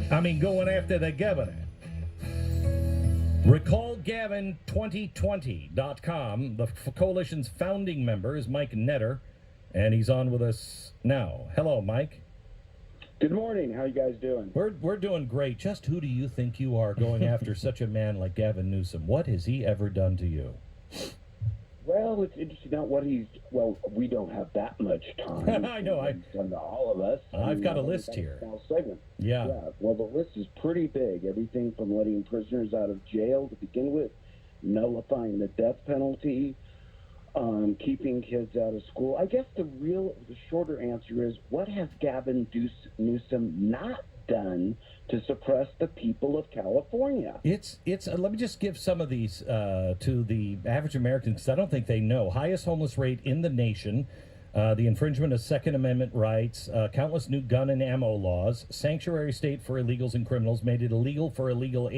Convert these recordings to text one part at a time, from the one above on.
Going after the governor. Recall Gavin 2020.com. The coalition's founding member is Mike Netter, and he's on with us now. Hello, Mike. Good morning. How you guys doing? We're doing great. Just who do you think you are going after such a man like Gavin Newsom? What has he ever done to you? Well, it's interesting not what he's. Well, we don't have that much time. I know. He's done to all of us. I've got a list here. Small segment. Yeah. Well, the list is pretty big. Everything from letting prisoners out of jail to begin with, nullifying the death penalty, keeping kids out of school. I guess the shorter answer is, what has Gavin Newsom not done to suppress the people of California? It's let me just give some of these to the average American, because I don't think they know. Highest homeless rate in the nation, the infringement of Second Amendment rights, countless new gun and ammo laws, sanctuary state for illegals and criminals, made it legal for illegal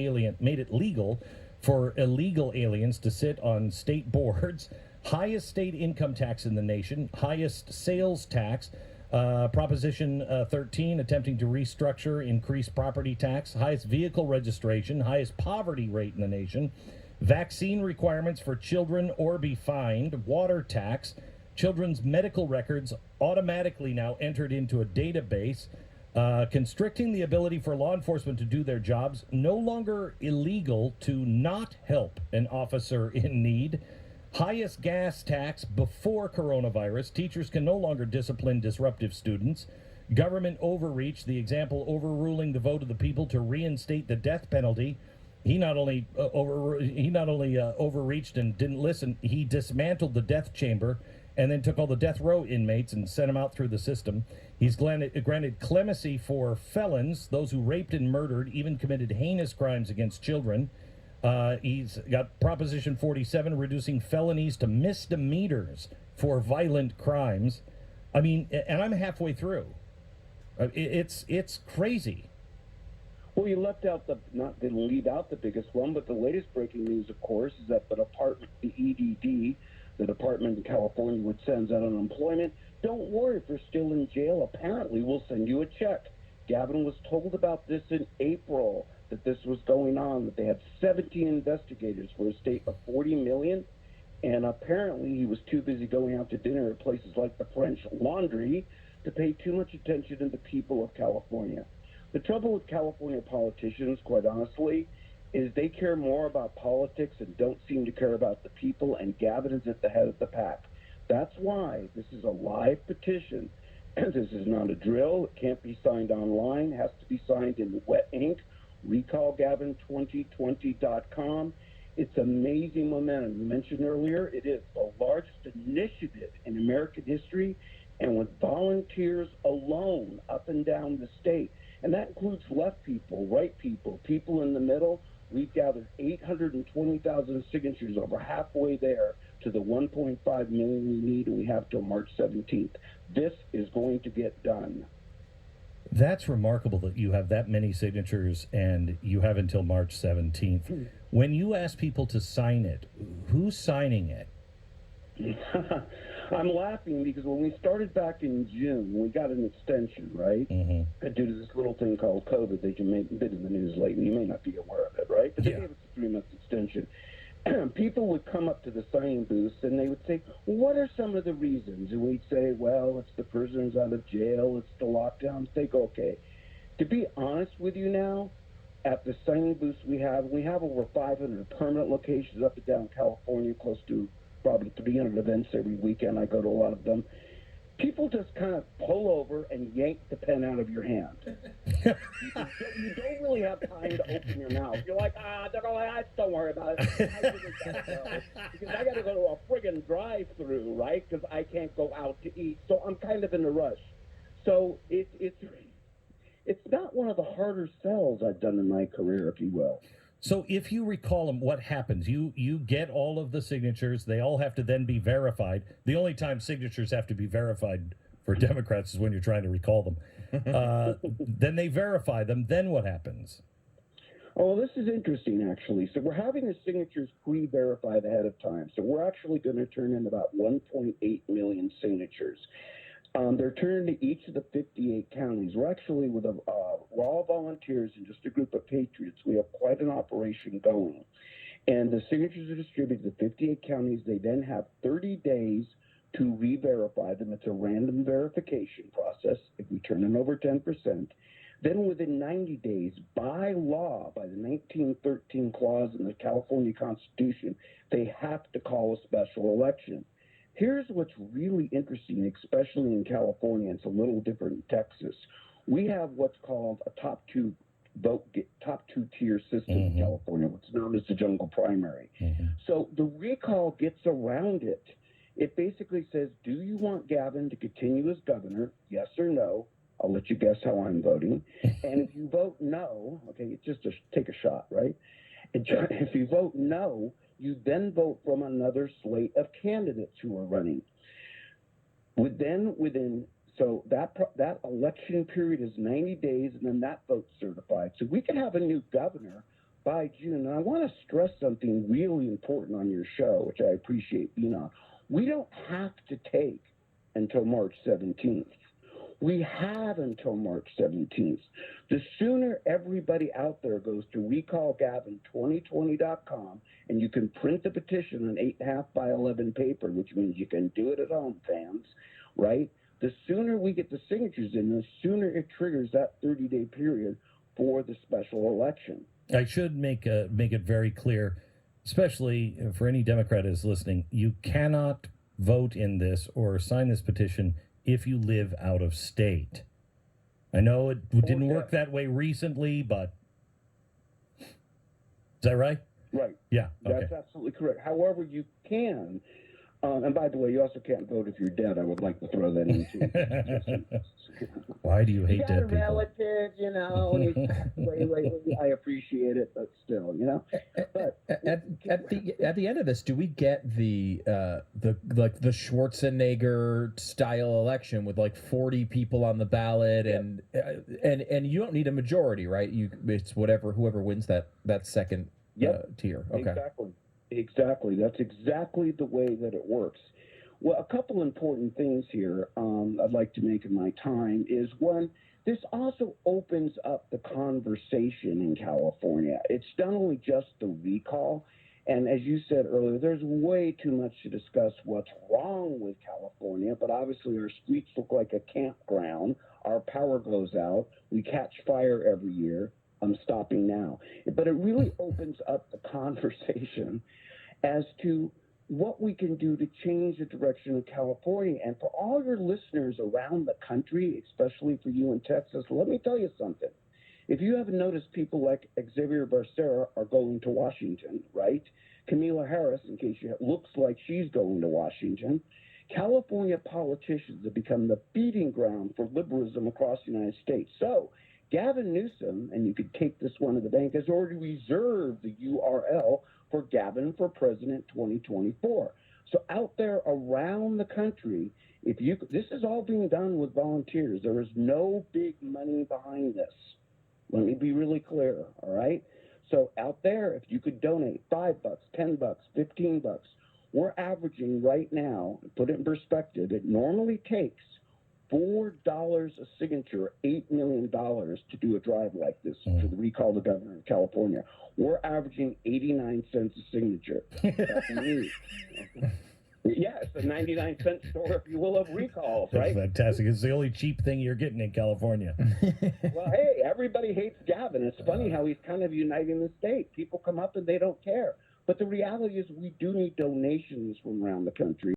aliens to sit on state boards, highest state income tax in the nation, highest sales tax, Proposition 13, attempting to restructure, increase property tax, highest vehicle registration, highest poverty rate in the nation, vaccine requirements for children or be fined, water tax, children's medical records automatically now entered into a database, constricting the ability for law enforcement to do their jobs, no longer illegal to not help an officer in need, highest gas tax before coronavirus. Teachers can no longer discipline disruptive students. Government overreach, the example overruling the vote of the people to reinstate the death penalty. He not only overreached and didn't listen, he dismantled the death chamber and then took all the death row inmates and sent them out through the system. He's granted clemency for felons, those who raped and murdered, even committed heinous crimes against children. He's got Proposition 47, reducing felonies to misdemeanors for violent crimes. And I'm halfway through. It's crazy. Well, you didn't leave out the biggest one, but the latest breaking news, of course, is that the EDD, the Department in California, which sends out unemployment, don't worry, if you're still in jail, apparently we'll send you a check. Gavin was told about this in April, that this was going on, that they had 17 investigators for a state of 40 million, and apparently he was too busy going out to dinner at places like the French Laundry to pay too much attention to the people of California. The trouble with California politicians, quite honestly, is they care more about politics and don't seem to care about the people, and Gavin is at the head of the pack. That's why this is a live petition. This is not a drill. It can't be signed online. It has to be signed in wet ink. Recall Gavin2020.com. It's amazing momentum. You mentioned earlier, it is the largest initiative in American history, and with volunteers alone up and down the state. And that includes left people, right people, people in the middle. We've gathered 820,000 signatures, over halfway there to the 1.5 million we need, and we have till March 17th. This is going to get done. That's remarkable that you have that many signatures and you have until March 17th. When you ask people to sign it, who's signing it? I'm laughing because when we started back in June, we got an extension, right? Mm-hmm. Due to this little thing called COVID that you may have been in the news lately. You may not be aware of it, right? But they gave us a 3-month extension. People would come up to the signing booths and they would say, well, what are some of the reasons? And we'd say, well, it's the prisoners out of jail, it's the lockdowns. They go, okay. To be honest with you now, at the signing booths we have over 500 permanent locations up and down California, close to probably 300 events every weekend. I go to a lot of them. People just kind of pull over and yank the pen out of your hand. You don't really have time to open your mouth. You're like, don't worry about it. Because I got to go to a friggin' drive-through, right? Because I can't go out to eat. So I'm kind of in a rush. So it's not one of the harder sells I've done in my career, if you will. So if you recall them, what happens? You get all of the signatures. They all have to then be verified. The only time signatures have to be verified for Democrats is when you're trying to recall them. Then they verify them. Then what happens? Oh, this is interesting, actually. So we're having the signatures pre-verified ahead of time. So we're actually going to turn in about 1.8 million signatures. They're turned to each of the 58 counties. We're actually with a we're all volunteers and just a group of patriots. We have quite an operation going. And the signatures are distributed to 58 counties. They then have 30 days to re-verify them. It's a random verification process if we turn in over 10%. Then within 90 days, by law, by the 1913 clause in the California Constitution, they have to call a special election. Here's what's really interesting, especially in California. It's a little different in Texas. We have what's called a top two tier system in California, what's known as the jungle primary. So the recall gets around it. It basically says, do you want Gavin to continue as governor? Yes or no? I'll let you guess how I'm voting. And if you vote no, okay, it's just take a shot, right? And if you vote no, you then vote from another slate of candidates who are running. So that election period is 90 days, and then that vote's certified. So we could have a new governor by June. And I want to stress something really important on your show, which I appreciate being on. We don't have to take until March 17th. We have until March 17th. The sooner everybody out there goes to recallgavin2020.com, and you can print the petition on 8.5 by 11 paper, which means you can do it at home, fans, right? The sooner we get the signatures in, the sooner it triggers that 30-day period for the special election. I should make it very clear, especially for any Democrat is listening, you cannot vote in this or sign this petition if you live out of state. I know it didn't work that way recently, but is that right? Right. Yeah. Okay. That's absolutely correct. However, you can, and by the way, you also can't vote if you're dead. I would like to throw that in too. Why do you hate dead people? Relative, and he's passed away lately. I appreciate it, but still, But at the end of this, do we get the Schwarzenegger style election with like 40 people on the ballot, and you don't need a majority, right? It's whoever wins that second tier. Okay. Exactly. That's exactly the way that it works. Well, a couple important things here I'd like to make in my time is, one, this also opens up the conversation in California. It's not only just the recall, and as you said earlier, there's way too much to discuss what's wrong with California, but obviously our streets look like a campground. Our power goes out. We catch fire every year. I'm stopping now. But it really opens up the conversation as to what we can do to change the direction of California. And for all your listeners around the country, especially for you in Texas, let me tell you something. If you haven't noticed, people like Xavier Becerra are going to Washington, right? Kamala Harris, in case you looks like she's going to Washington. California politicians have become the feeding ground for liberalism across the United States. So Gavin Newsom, and you could take this one to the bank, has already reserved the URL for Gavin for President 2024. So out there around the country, this is all being done with volunteers. There is no big money behind this. Let me be really clear, all right? So out there, if you could donate $5, $10, $15, we're averaging right now, to put it in perspective, it normally takes $4 a signature, $8 million to do a drive like this for the recall the governor of California. We're averaging 89 cents a signature. Yeah, it's a 99-cent store, if you will, of recalls, right? That's fantastic. It's the only cheap thing you're getting in California. Well, hey, everybody hates Gavin. It's funny how he's kind of uniting the state. People come up and they don't care. But the reality is we do need donations from around the country.